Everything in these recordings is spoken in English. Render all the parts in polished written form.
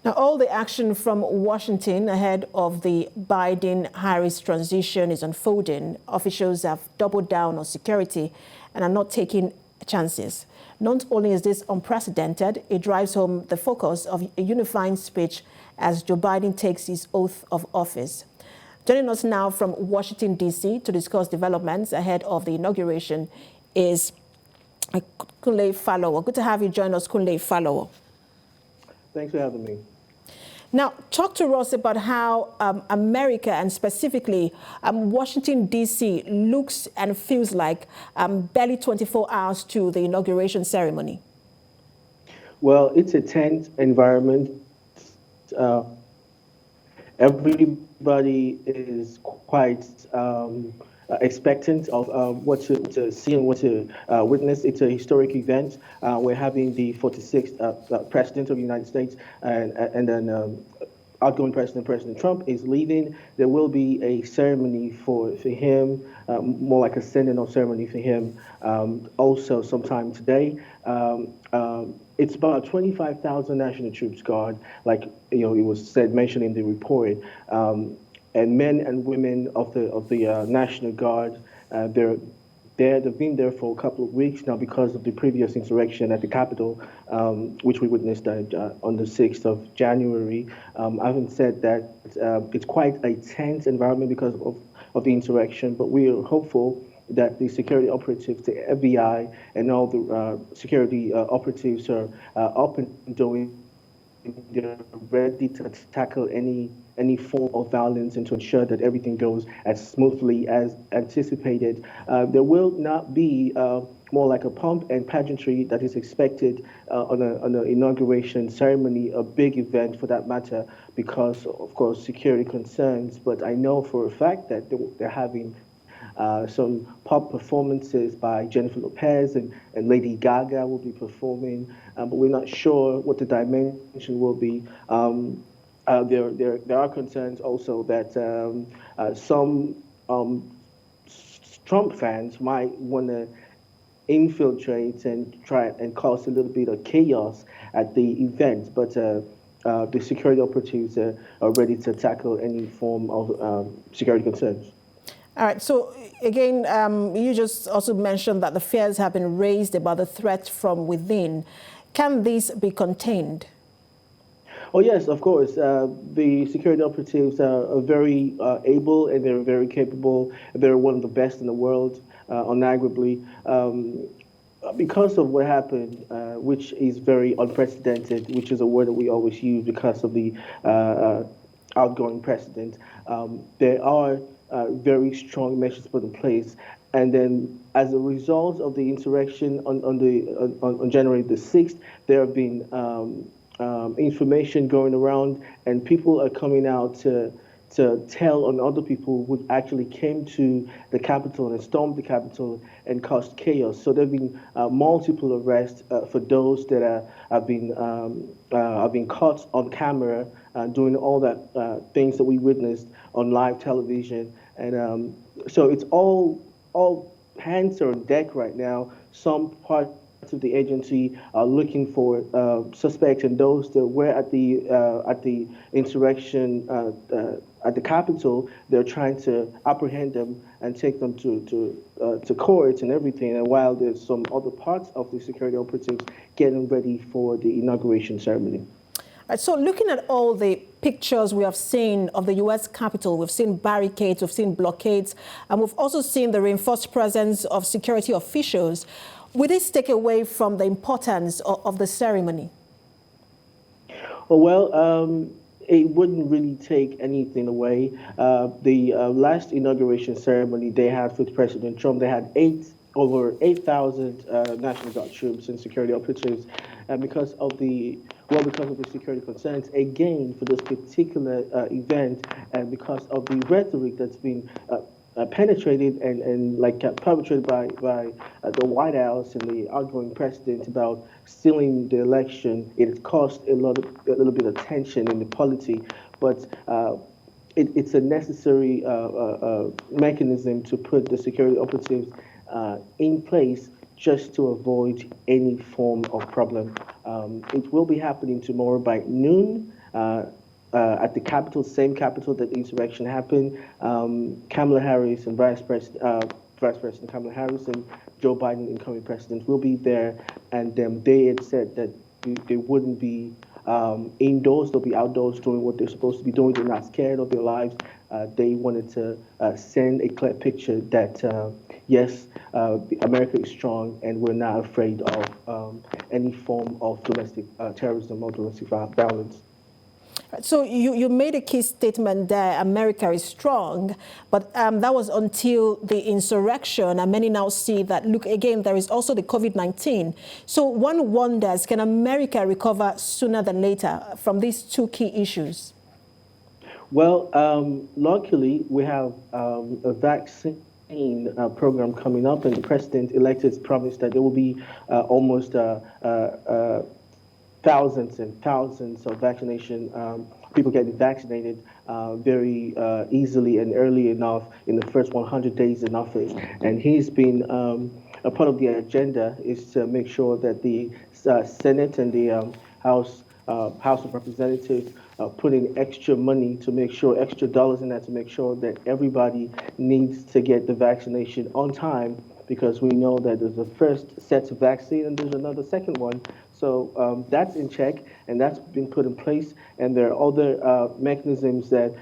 Now, all the action from Washington ahead of the Biden-Harris transition is unfolding. Officials have doubled down on security and are not taking chances. Not only is this unprecedented, it drives home the focus of a unifying speech as Joe Biden takes his oath of office. Joining us now from Washington, D.C. to discuss developments ahead of the inauguration is Kunle Falowo. Good to have you join us, Kunle Falowo. Thanks for having me. Now, talk to us about how America and specifically Washington, D.C. looks and feels like barely 24 hours to the inauguration ceremony. Well, it's a tense environment. Everybody is quite expectant of what to see and what to witness. It's a historic event. We're having the 46th President of the United States, and then outgoing President Trump is leaving. There will be a ceremony for him, more like a sending-off ceremony for him, also sometime today. It's about 25,000 National Troops Guard, like it was mentioned in the report, and men and women of the National Guard. They've been there for a couple of weeks now because of the previous insurrection at the Capitol, which we witnessed on the 6th of January. Having said that, it's quite a tense environment because of the insurrection, but we are hopeful that the security operatives, the FBI, and all the security operatives are up and doing. They're ready to tackle any form of violence and to ensure that everything goes as smoothly as anticipated. There will not be more like a pomp and pageantry that is expected on an inauguration ceremony, a big event for that matter, because of course security concerns. But I know for a fact that they're having some pop performances by Jennifer Lopez and Lady Gaga will be performing, but we're not sure what the dimension will be. There are concerns also that some Trump fans might want to infiltrate and try and cause a little bit of chaos at the event, but the security operatives are ready to tackle any form of security concerns. All right. So again, you just also mentioned that the fears have been raised about the threat from within. Can these be contained? Oh, yes, of course. The security operatives are very able and they're very capable. They're one of the best in the world, unarguably. Because of what happened, which is very unprecedented, which is a word that we always use because of the outgoing president, there are very strong measures put in place. And then as a result of the insurrection on January the 6th, there have been information going around, and people are coming out to tell on other people who actually came to the Capitol and stormed the Capitol and caused chaos. So there have been multiple arrests for those that have been caught on camera doing all that things that we witnessed on live television. And so it's all hands are on deck right now. Some parts of the agency are looking for suspects, and those that were at the insurrection at the Capitol, they're trying to apprehend them and take them to court and everything. And while there's some other parts of the security operatives getting ready for the inauguration ceremony. So looking at all the pictures we have seen of the U.S. Capitol, we've seen barricades, we've seen blockades, and we've also seen the reinforced presence of security officials. Will this take away from the importance of the ceremony? Well, it wouldn't really take anything away. The last inauguration ceremony they had with President Trump, they had over 8,000 National Guard troops and security operatives, and because of the security concerns, again, for this particular event, and because of the rhetoric that's been penetrated and perpetrated by the White House and the outgoing president about stealing the election, it has caused a little bit of tension in the polity, but it's a necessary mechanism to put the security operatives in place just to avoid any form of problem. It will be happening tomorrow by noon. at the Capitol, same Capitol that the insurrection happened. Kamala Harris and Vice President Kamala Harris and Joe Biden, incoming president, will be there. And they had said that they wouldn't be indoors, they'll be outdoors doing what they're supposed to be doing. They're not scared of their lives. They wanted to send a clear picture that, yes, America is strong and we're not afraid of any form of domestic terrorism or domestic violence. So you made a key statement that America is strong, but that was until the insurrection, and many now see that, look, again, there is also the COVID-19. So one wonders, can America recover sooner than later from these two key issues? Well, luckily, we have a vaccine program coming up, and the president-elect has promised that there will be almost thousands and thousands of people getting vaccinated very easily and early enough in the first 100 days in office. And he's been, a part of the agenda is to make sure that the Senate and the House of Representatives put in extra money to make sure, extra dollars in that to make sure that everybody needs to get the vaccination on time, because we know that there's a first set of vaccine and there's another second one. So that's in check and that's been put in place. And there are other mechanisms that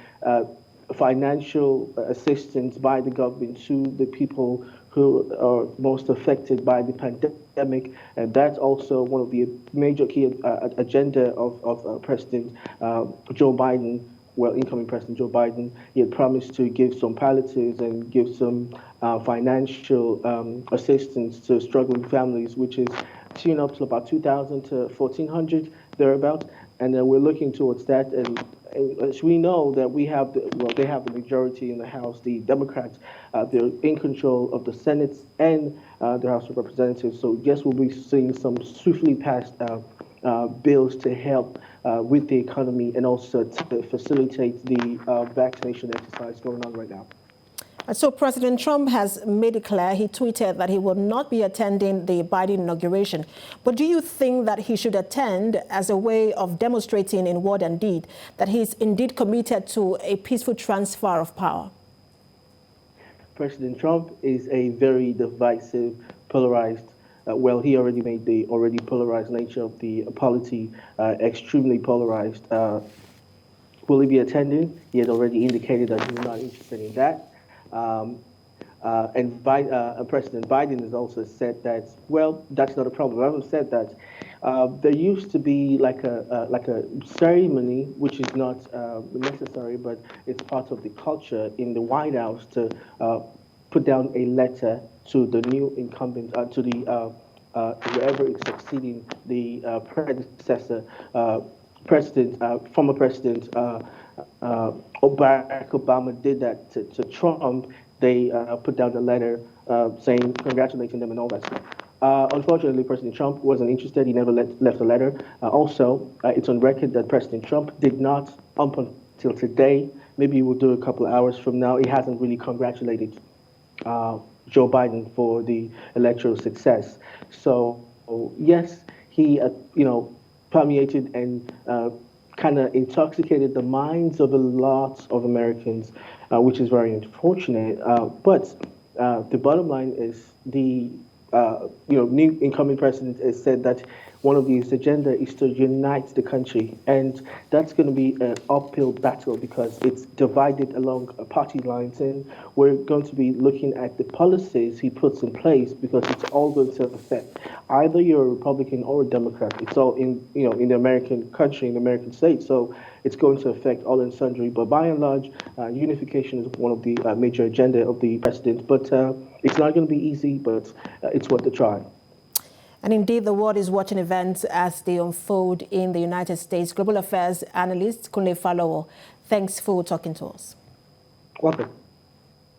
financial assistance by the government to the people who are most affected by the pandemic. And that's also one of the major key agenda of President Joe Biden. Well, incoming President Joe Biden, he had promised to give some palliatives and give some financial assistance to struggling families, which is tune up to about 2,000 to 1,400 thereabouts, and we're looking towards that. And as we know that they have the majority in the House, the Democrats, they're in control of the Senate and the House of Representatives. So yes, we'll be seeing some swiftly passed bills to help with the economy and also to facilitate the vaccination exercise going on right now. So President Trump has made it clear, he tweeted that he will not be attending the Biden inauguration. But do you think that he should attend as a way of demonstrating in word and deed that he's indeed committed to a peaceful transfer of power? President Trump is a very divisive, polarized, well, he already made the already polarized nature of the polity extremely polarized. Will he be attending? He had already indicated that he's not interested in that. President Biden has also said that, well, that's not a problem. I haven't said that. There used to be like a ceremony, which is not necessary, but it's part of the culture in the White House to put down a letter to the new incumbent, to the whoever is succeeding the predecessor, former President Barack Obama did that to Trump. They put down a letter saying, congratulating them and all that stuff. Unfortunately, President Trump wasn't interested. He never left a letter. Also, it's on record that President Trump did not, up until today, maybe we'll do a couple of hours from now, he hasn't really congratulated Joe Biden for the electoral success. So, yes, he, permeated and kind of intoxicated the minds of a lot of Americans, which is very unfortunate. But the bottom line is the new incoming president has said that one of his agenda is to unite the country, and that's going to be an uphill battle because it's divided along party lines, and we're going to be looking at the policies he puts in place because it's all going to affect either you're a Republican or a Democrat. It's all in in the American country, in the American state, so it's going to affect all and sundry. But by and large, unification is one of the major agenda of the president. But it's not going to be easy, but it's worth the try. And indeed, the world is watching events as they unfold in the United States. Global Affairs Analyst Kunle Falowo, thanks for talking to us. Welcome.